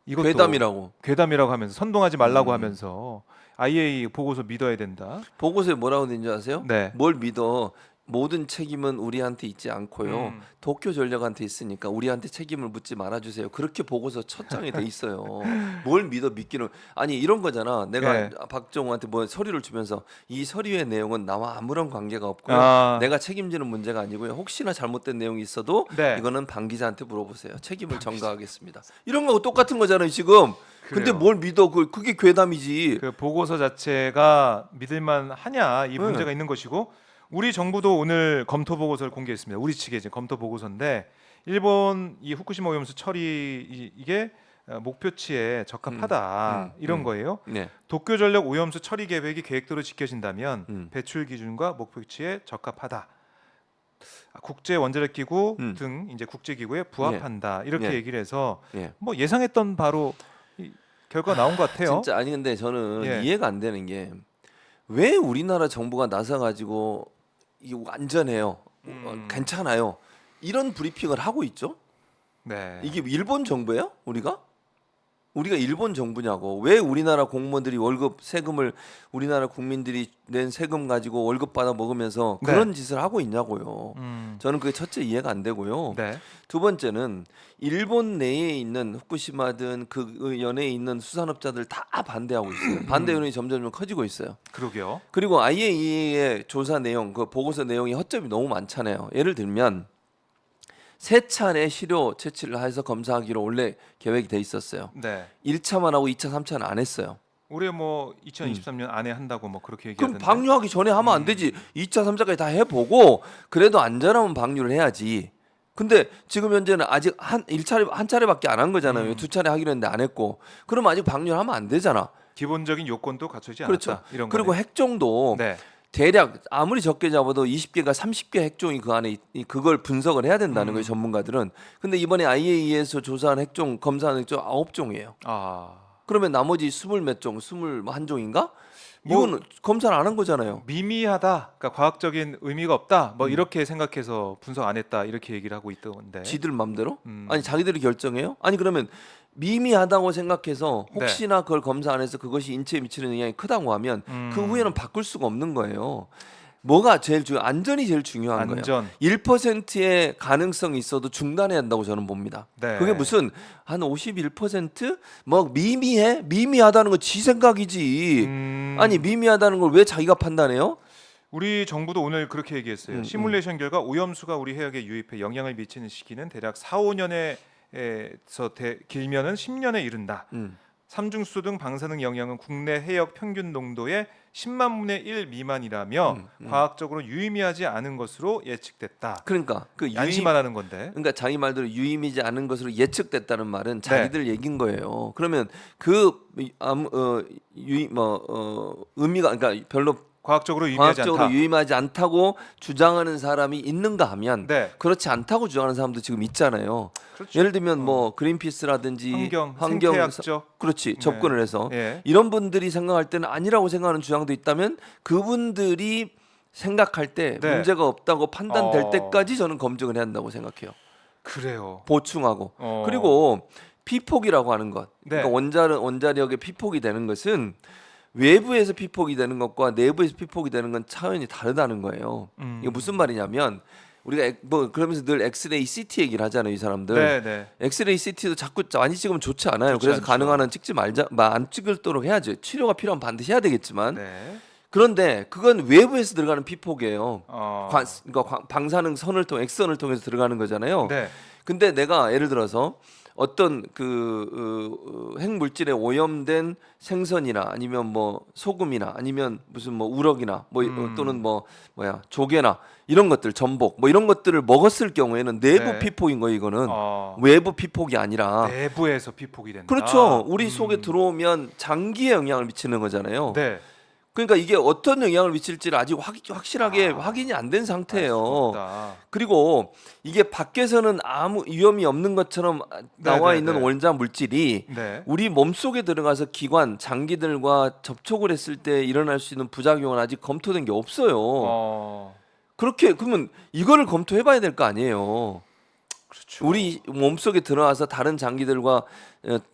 이것도 괴담이라고. 괴담이라고 하면서 선동하지 말라고 음. 하면서 IAEA 보고서 믿어야 된다. 보고서에 뭐라고 되는지 아세요? 네. 뭘 믿어? 모든 책임은 우리한테 있지 않고요. 음. 도쿄 전력한테 있으니까 우리한테 책임을 묻지 말아주세요. 그렇게 보고서 첫 장에 돼 있어요. 뭘 믿어 믿기는. 아니 이런 거잖아. 내가 예. 박정우한테 뭐 서류를 주면서 이 서류의 내용은 나와 아무런 관계가 없고요. 아, 내가 책임지는 문제가 아니고요. 혹시나 잘못된 내용이 있어도 네. 이거는 방 기자한테 물어보세요. 책임을 전가하겠습니다. 이런 거하고 똑같은 거잖아요 지금. 근데 그래요. 뭘 믿어? 그게 괴담이지. 그 보고서 자체가 믿을만 하냐 이 네. 문제가 있는 것이고 우리 정부도 오늘 검토 보고서를 공개했습니다. 우리 측의 이제 검토 보고서인데 일본 이 후쿠시마 오염수 처리 이게 목표치에 적합하다 이런 거예요. 네. 도쿄전력 오염수 처리 계획이 계획대로 지켜진다면 음. 배출 기준과 목표치에 적합하다. 국제 원자력 기구 음. 등 이제 국제 기구에 부합한다. 이렇게 네. 얘기를 해서 예. 뭐 예상했던 바로 이 결과 나온 것 같아요. 진짜 아니 근데 저는 예. 이해가 안 되는 게 왜 우리나라 정부가 나서 가지고 이거 안전해요. 괜찮아요. 이런 브리핑을 하고 있죠? 네. 이게 일본 정부예요? 우리가 일본 정부냐고. 왜 우리나라 공무원들이 월급 세금을 우리나라 국민들이 낸 세금 가지고 월급 받아 먹으면서 네. 그런 짓을 하고 있냐고요. 음. 저는 그게 첫째 이해가 안 되고요. 네. 두 번째는 일본 내에 있는 후쿠시마든 그 연해에 있는 수산업자들 다 반대하고 있어요. 반대 여론이 점점 커지고 있어요. 그러게요. 그리고 IAEA의 조사 내용, 그 보고서 내용이 허점이 너무 많잖아요. 예를 들면 세 차례 시료 채취를 해서 검사하기로 원래 계획이 돼 있었어요. 네. 1차만 하고 2차, 3차는 안 했어요. 올해 뭐 2023년 안에 한다고 뭐 그렇게 그럼 얘기하던데. 방류하기 전에 하면 안 되지. 2차, 3차까지 다 해보고 그래도 안전하면 방류를 해야지. 근데 지금 현재는 아직 한 차례밖에 안 한 거잖아요. 두 차례 하기로 했는데 안 했고. 그럼 아직 방류를 하면 안 되잖아. 기본적인 요건도 갖추지 그렇죠. 않았다. 이런 그리고 거네. 핵종도 네. 대략 아무리 적게 잡아도 20개가 30개 핵종이 그 안에 그걸 분석을 해야 된다는 거예요, 전문가들은. 근데 이번에 IAEA에서 조사한 핵종, 검사한 핵종 9종이에요. 아. 그러면 나머지 20몇 종, 21종인가? 뭐- 이거는 검사를 안 한 거잖아요. 미미하다. 그러니까 과학적인 의미가 없다. 뭐 음. 이렇게 생각해서 분석 안 했다. 이렇게 얘기를 하고 있던데. 지들 맘대로? 음. 아니 자기들이 결정해요? 아니 그러면 미미하다고 생각해서 네. 혹시나 그걸 검사 안 해서 그것이 인체에 미치는 영향이 크다고 하면 그 후에는 바꿀 수가 없는 거예요. 뭐가 제일 안전이 제일 중요한 거예요. 안전. 1%의 가능성이 있어도 중단해야 한다고 저는 봅니다. 네. 그게 무슨 한 51%? 뭐 미미해? 미미하다는 건 지 생각이지. 아니 미미하다는 걸 왜 자기가 판단해요? 우리 정부도 오늘 그렇게 얘기했어요. 음. 시뮬레이션 결과 오염수가 우리 해역에 유입해 영향을 미치는 시기는 대략 4, 5년에서 길면은 10년에 이른다. 음. 삼중수 등 방사능 영향은 국내 해역 평균 농도의 10만 분의 1 미만이라며 과학적으로 유의미하지 않은 것으로 예측됐다. 그러니까 그 안심만 하는 건데. 그러니까 자기 말대로 유의미지 않은 것으로 예측됐다는 말은 네. 자기들 얘긴 거예요. 그러면 그 의미가 그러니까 별로 과학적으로 유의미하지 과학적으로 않다. 유의미하지 않다고 주장하는 사람이 있는가 하면 네. 그렇지 않다고 주장하는 사람도 지금 있잖아요. 그렇죠. 예를 들면 뭐 그린피스라든지 환경, 환경 생태학적. 그렇지 네. 접근을 해서 예. 이런 분들이 생각할 때는 아니라고 생각하는 주장도 있다면 그분들이 생각할 때 네. 문제가 없다고 판단될 어. 때까지 저는 검증을 해야 한다고 생각해요. 그래요. 보충하고 어. 그리고 피폭이라고 하는 것, 네. 그러니까 원자력의 피폭이 되는 것은 외부에서 피폭이 되는 것과 내부에서 피폭이 되는 건 차원이 다르다는 거예요. 이게 무슨 말이냐면 우리가 뭐 그러면서 늘 엑스레이 CT 얘기를 하잖아요, 이 사람들. 네, 네. 엑스레이 CT도 자꾸 많이 찍으면 좋지 않아요. 좋지 그래서 않죠. 가능한 한 찍지 말자, 안 찍도록 해야죠. 치료가 필요하면 반드시 해야 되겠지만 네. 그런데 그건 외부에서 들어가는 피폭이에요. 어. 그러니까 방사능 선을 통해 X선을 통해서 들어가는 거잖아요. 네. 근데 내가 예를 들어서 어떤 핵물질에 오염된 생선이나 아니면 뭐 소금이나 아니면 무슨 뭐 우럭이나 뭐 또는 조개나 이런 것들 전복 뭐 이런 것들을 먹었을 경우에는 내부 네. 피폭인 거예요. 이거는 어. 외부 피폭이 아니라. 내부에서 피폭이 된다. 그렇죠. 우리 속에 들어오면 장기에 영향을 미치는 거잖아요. 네. 그러니까 이게 어떤 영향을 미칠지를 아직 확실하게 확인이 안 된 알 수가 상태예요. 없다. 그리고 이게 밖에서는 아무 위험이 없는 것처럼 나와 네, 있는 네. 원자 물질이 네. 우리 몸 속에 들어가서 기관, 장기들과 접촉을 했을 때 일어날 수 있는 부작용은 아직 검토된 게 없어요. 어. 그러면 이거를 검토해봐야 될 거 아니에요. 그렇죠. 우리 몸속에 들어와서 다른 장기들과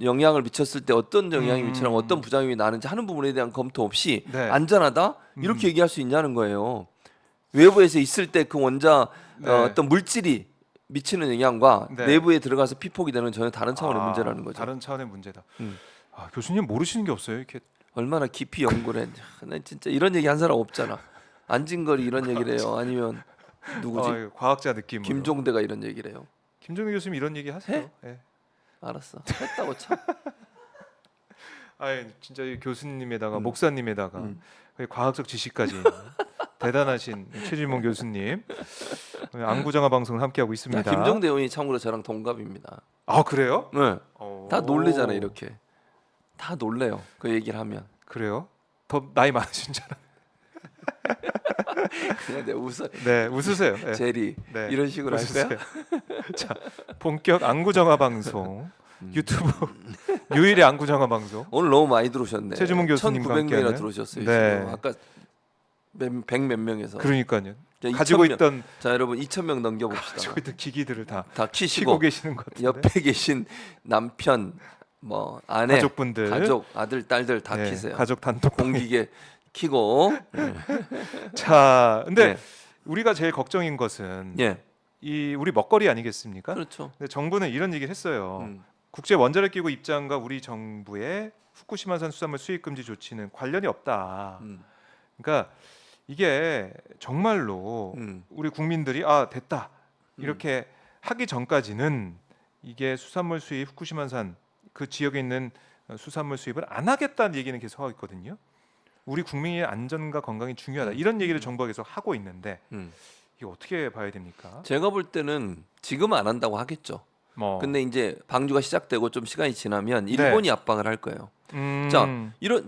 영향을 미쳤을 때 어떤 영향이 미치고 어떤 부작용이 나는지 하는 부분에 대한 검토 없이 네. 안전하다 이렇게 얘기할 수 있냐는 거예요. 외부에서 있을 때 그 원자 네. 어떤 물질이 미치는 영향과 네. 내부에 들어가서 피폭이 되는 전혀 다른 차원의 문제라는 거죠. 다른 차원의 문제다. 음. 교수님 모르시는 게 없어요. 이렇게 얼마나 깊이 연구를 했냐. 나 진짜 이런 얘기 한 사람 없잖아. 안진걸이 이런 얘기를 해요. 아니면 누구지? 이거 과학자 느낌으로. 김종대가 이런 얘기를 해요. 김종대 교수님 이런 얘기 하세요. 해? 예. 알았어. 했다고 참. 진짜 이 교수님에다가 음. 목사님에다가 거의 과학적 지식까지 대단하신 최진봉 교수님. 안구정화 방송을 함께하고 있습니다. 김종대 의원이 참고로 저랑 동갑입니다. 그래요? 네. 오. 다 놀래잖아 이렇게. 다 놀래요. 그 얘기를 하면. 그래요? 더 나이 많으신 줄 알았는데. 그냥 내가 웃어. 네, 웃으세요. 네. 제리 네. 이런 식으로 할 거야? 웃으세요. 자, 본격 안구정화 방송 유튜브 유일의 안구정화 방송. 오늘 너무 많이 들어오셨네. 최주문 교수님과 1,900명이나 함께하는. 들어오셨어요. 네. 지금. 아까 100몇 명에서. 그러니까요. 자, 가지고 2,000명. 있던 자 여러분 2,000명 넘겨봅시다. 가지고 있던 기기들을 다 다 키고 키시고 계시는 것 같은데. 옆에 계신 남편, 뭐 아내, 가족분들, 가족, 아들, 딸들 다 네, 키세요. 가족 단톡 공기계 키고. 자, 근데 네. 우리가 제일 걱정인 것은 예, 이 우리 먹거리 아니겠습니까? 그렇죠. 근데 정부는 이런 얘기를 했어요. 음. 국제 원자력 기구 입장과 우리 정부의 후쿠시마산 수산물 수입 금지 조치는 관련이 없다. 음. 그러니까 이게 정말로 음. 우리 국민들이 됐다 이렇게 하기 전까지는 이게 수산물 수입 후쿠시마산 그 지역에 있는 수산물 수입을 안 하겠다는 얘기는 계속 하고 있거든요. 우리 국민의 안전과 건강이 중요하다 이런 얘기를 정부가 계속 하고 있는데 이게 어떻게 봐야 됩니까? 제가 볼 때는 지금 안 한다고 하겠죠. 근데 이제 방류가 시작되고 좀 시간이 지나면 일본이 압박을 할 거예요.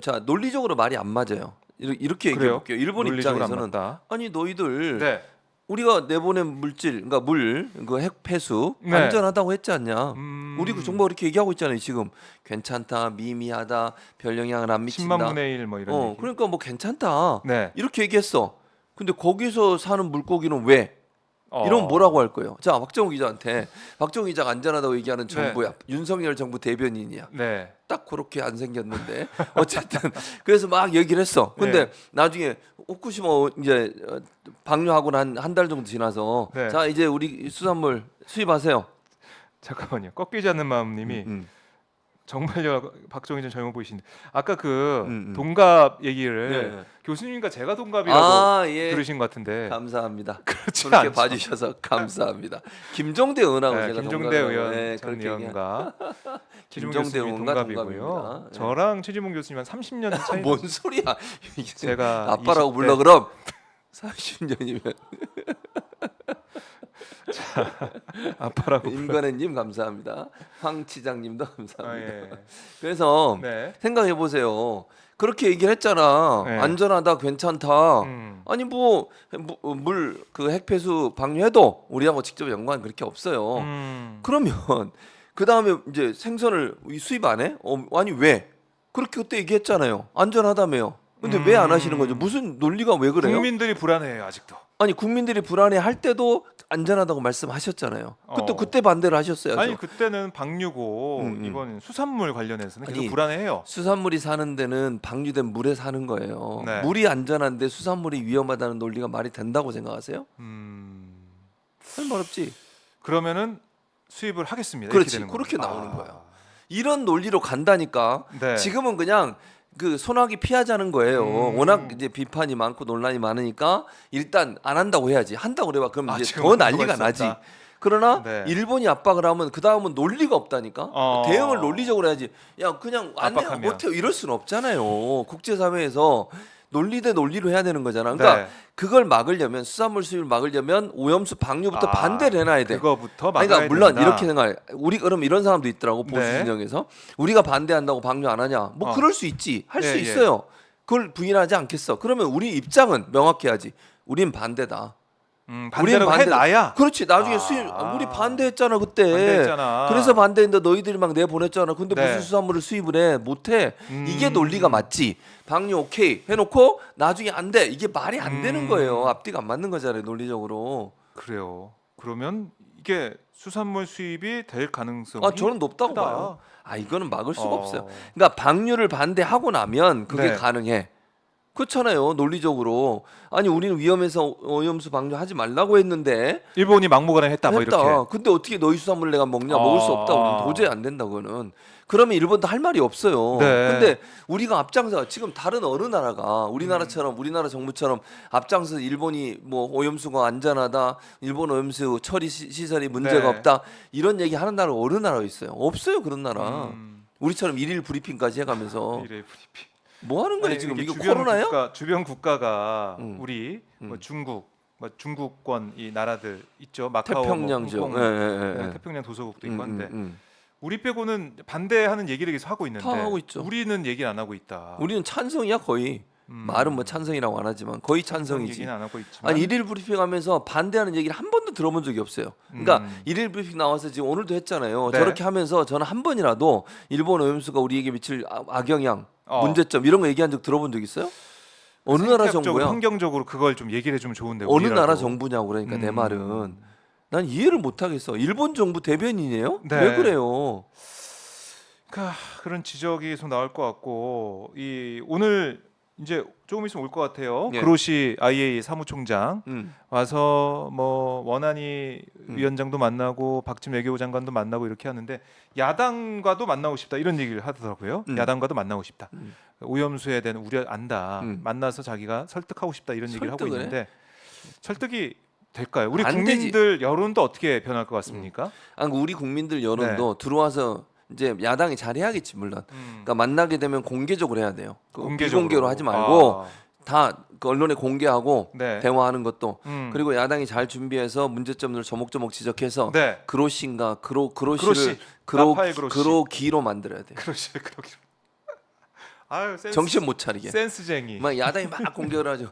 자 논리적으로 말이 안 맞아요. 이렇게 얘기해 그래요? 볼게요. 일본 논리적으로 안 입장에서는 맞다. 아니 너희들 네. 우리가 내보낸 물질, 그러니까 그 핵 폐수 네. 안전하다고 했지 않냐? 우리 그 정부가 이렇게 얘기하고 있잖아요. 지금 괜찮다, 미미하다, 별 영향을 안 미친다. 10만 분의 1 뭐 이런 얘기. 그러니까 뭐 괜찮다. 네. 이렇게 얘기했어. 근데 거기서 사는 물고기는 왜? 어. 이러면 뭐라고 할 거예요? 자, 박정우 기자한테 박정우 기자가 안전하다고 얘기하는 정부야. 윤석열 정부 대변인이야. 네. 딱 그렇게 안 생겼는데 어쨌든 그래서 막 얘기를 했어. 근데 네. 나중에 후쿠시마 이제 방류하고 한 달 정도 지나서 네. 자 이제 우리 수산물 수입하세요. 잠깐만요. 꺾이지 않는 마음님이 정말요 박정희 전 젊어 보이신데 아까 그 동갑 얘기를 네. 교수님과 제가 동갑이라고 예. 들으신 것 같은데 감사합니다. 그렇지 그렇게 않죠. 봐주셔서 감사합니다. 김종대 의원하고 네, 제가 김종대 동갑이라고. 의원 네, 전 그렇게 의원과 최지문 김종대 교수님이 의원과 동갑이고요. 동갑입니다. 네. 저랑 최지문 교수님 한 30년 차이. 뭔 소리야? 제가 아빠라고 20대. 불러 그럼 30년이면 아빠라고 임관혜님 감사합니다. 황치장님도 감사합니다. 예. 그래서 네. 생각해 보세요. 그렇게 얘기를 했잖아. 네. 안전하다, 괜찮다. 음. 아니 뭐 물 그 핵폐수 방류해도 우리하고 직접 연관 그렇게 없어요. 그러면 그 다음에 이제 생선을 수입 안 해? 아니 왜? 그렇게 그때 얘기했잖아요. 안전하다며요. 근데 왜 안 하시는 거죠? 무슨 논리가 왜 그래요? 국민들이 불안해요 아직도. 아니 국민들이 불안해할 때도 안전하다고 말씀하셨잖아요. 그때 반대를 하셨어야죠. 아니 그때는 방류고 이번 수산물 관련해서는 계속 아니, 불안해해요. 수산물이 사는 데는 방류된 물에 사는 거예요. 네. 물이 안전한데 수산물이 위험하다는 논리가 말이 된다고 생각하세요? 할 말 없지. 그러면은 수입을 하겠습니다. 그렇지. 이렇게 되는 그렇게 거예요. 나오는 거야. 이런 논리로 간다니까. 네. 지금은 그냥 그 소나기 피하자는 거예요. 워낙 이제 비판이 많고 논란이 많으니까 일단 안 한다고 해야지. 한다고 그래봐. 그럼 이제 지금 더 한도가 난리가 있었다. 나지. 그러나 네. 일본이 압박을 하면 그 다음은 논리가 없다니까. 대응을 논리적으로 해야지. 야 그냥 안 해요, 압박하면. 못해요 이럴 수는 없잖아요. 국제사회에서 논리 대 논리로 해야 되는 거잖아. 그러니까 네. 그걸 막으려면 수산물 수입을 막으려면 오염수 방류부터 반대를 해놔야 돼. 그거부터 아니, 막아야 그러니까 물론 된다. 이렇게 생각해. 우리 그럼 이런 사람도 있더라고 보수 네. 진영에서 우리가 반대한다고 방류 안 하냐? 뭐 그럴 수 있지. 할 수 예, 예. 있어요. 그걸 부인하지 않겠어. 그러면 우리 입장은 명확해야지. 우린 반대다. 반대로 해놔야. 그렇지. 나중에 수입 우리 반대했잖아 그때. 반대했잖아. 그래서 반대했는데 너희들이 막 내보냈잖아. 근데 네. 무슨 수산물을 수입을 해? 못해. 이게 논리가 맞지. 방류 오케이 해놓고 나중에 안 돼. 이게 말이 안 되는 거예요. 앞뒤가 안 맞는 거잖아요 논리적으로. 그래요. 그러면 이게 수산물 수입이 될 가능성이 아 저는 높다고 크다. 봐요. 아 이거는 막을 수가 어. 없어요. 그러니까 방류를 반대하고 나면 그게 네. 가능해. 그렇잖아요. 논리적으로. 아니 우리는 위험해서 오염수 방류하지 말라고 했는데 일본이 막무가내 했다 뭐 했다. 이렇게. 근데 어떻게 너희 수산물 내가 먹냐? 먹을 수 없다. 우리는 도저히 안 된다 그거는. 그러면 일본도 할 말이 없어요. 네. 근데 우리가 앞장서 지금 다른 어느 나라가 우리나라처럼 우리나라 정부처럼 앞장서 일본이 뭐 오염수가 안전하다. 일본 오염수 처리 시설이 문제가 네. 없다. 이런 얘기 하는 나라 어느 나라 있어요? 없어요. 그런 나라. 음, 우리처럼 일일 브리핑까지 해가면서 미래 브리핑. 뭐 하는 거냐 아니, 지금 이게 이거 코로나야? 주변 국가가 음. 우리 뭐 음. 중국, 뭐 중국권 이 나라들 있죠. 마카오, 태평양 지역. 홍콩, 예, 예, 예. 태평양 도서국도 있고 한데 음. 우리 빼고는 반대하는 얘기를 계속 하고 있는데 다 하고 있죠. 우리는 얘기를 안 하고 있다. 우리는 찬성이야 거의. 말은 뭐 찬성이라고 안 하지만 거의 찬성이지. 얘기는 안 하고 있지만 아니 일일 브리핑하면서 반대하는 얘기를 한 번도 들어본 적이 없어요. 그러니까 일일 브리핑 나와서 지금 오늘도 했잖아요. 네. 저렇게 하면서 저는 한 번이라도 일본 오염수가 우리에게 미칠 악영향, 어. 문제점 이런 거 얘기한 적 들어본 적 있어요? 어느 나라 생태학적으로, 정부야? 환경적으로 그걸 좀 얘기를 해주면 좋은데 어느 우리라도. 나라 정부냐고 그러니까 내 말은 난 이해를 못 하겠어. 일본 정부 대변인이에요? 네. 왜 그래요? 그런 지적이 계속 나올 것 같고 이 오늘 이제 조금 있으면 올 것 같아요. 예. 그로시 IA 사무총장 음. 와서 뭐 원안이 위원장도 만나고 박진 외교부 장관도 만나고 이렇게 하는데 야당과도 만나고 싶다 이런 얘기를 하더라고요. 야당과도 만나고 싶다. 오염수에 대한 우려 안다. 만나서 자기가 설득하고 싶다 이런 얘기를 하고 설득을 해? 있는데 설득이 될까요? 우리 안 되지. 국민들 여론도 어떻게 변할 것 같습니까? 아니, 우리 국민들 여론도 들어와서 이제 야당이 잘해야겠지 물론. 그러니까 만나게 되면 공개적으로 해야 돼요. 비공개로 하지 말고 다 그 언론에 공개하고 네. 대화하는 것도 그리고 그리고 야당이 잘 준비해서 문제점들을 조목조목 지적해서 네. 그로시인가 그로시. 그로시를 라파엘 그로시. 그로기로 만들어야 돼. 그러시 그러기. 아유 센스, 정신 못 차리게. 센스쟁이. 막 야당이 막 공격을 하죠.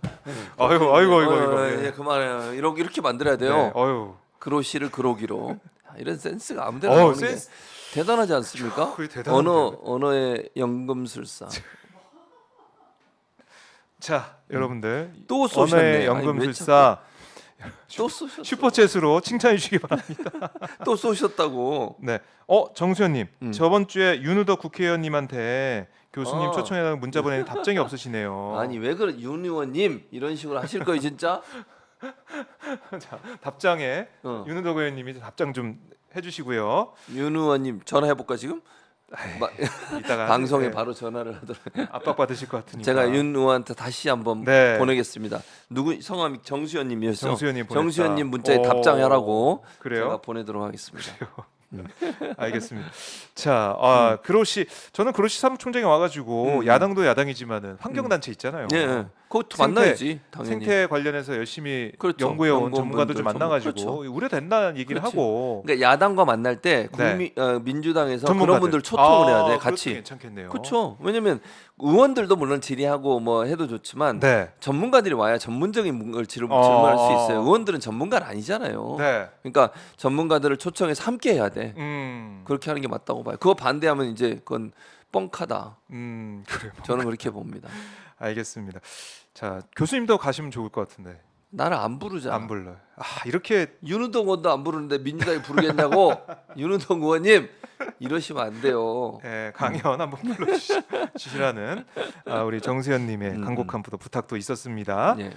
아이고. 예, 그만해요. 이렇게 만들어야 돼요. 네, 어유. 그로시를 그로기로. 이런 센스가 아무데나 나오는 센스. 게 대단하지 않습니까? 그게 대단한데. 언어의 연금술사. 자, 여러분들 또 쏘셨네. 언어의 아니, 연금술사 또 쏘셨어. 슈퍼챗으로 칭찬해 주시기 바랍니다. 또 쏘셨다고. 네. 정수현님 저번 주에 윤우덕 국회의원님한테 교수님 초청해달라고 문자 보내는 답장이 없으시네요. 아니 왜 그래 윤 의원님 이런 식으로 하실 거예요 진짜? 자, 답장에 어. 윤우덕 의원님이 답장 좀 해주시고요. 윤 의원님 전화해 볼까 지금? 이따가 방송에 네, 바로 전화를 하더라고요. 압박 받으실 것 같으니까. 제가 윤 의원한테 다시 한번 네. 보내겠습니다. 누구 성함이 정수현님이었죠? 정수현님 보냈다. 정수현님 문자에 답장하라고 그래요? 제가 보내도록 하겠습니다. 알겠습니다. 자, 그로시 저는 그로시 사무총장이 와가지고 야당도 야당이지만은 환경단체 있잖아요. 예, 그것도 생태- 만나야지 당연히. 생태 관련해서 열심히 그렇죠. 연구해온 전문가들 좀 연구원분들 만나가지고 그렇죠. 우려된다는 얘기를 그렇지. 하고 그러니까 야당과 만날 때 네. 민주당에서 전문가들. 그런 분들 초청을 해야 돼 그것도 같이. 괜찮겠네요. 그렇죠. 왜냐면 의원들도 물론 질의하고 뭐 해도 좋지만 네. 전문가들이 와야 전문적인 걸 질문할 수 있어요. 의원들은 전문가는 아니잖아요. 네. 그러니까 전문가들을 초청해서 함께 해야 돼. 그렇게 하는 게 맞다고 봐요. 그거 반대하면 이제 그건 뻥카다. 그래요. 저는 그렇게 봅니다. 알겠습니다. 자, 교수님도 가시면 좋을 것 같은데 나를 안 부르잖아. 안 불러요. 이렇게 윤우동 의원도 안 부르는데 민주당이 부르겠냐고. 윤우동 의원님 이러시면 안 돼요. 강연 한번 불러주시라는 우리 정수현님의 간곡한 부탁도 있었습니다. 예.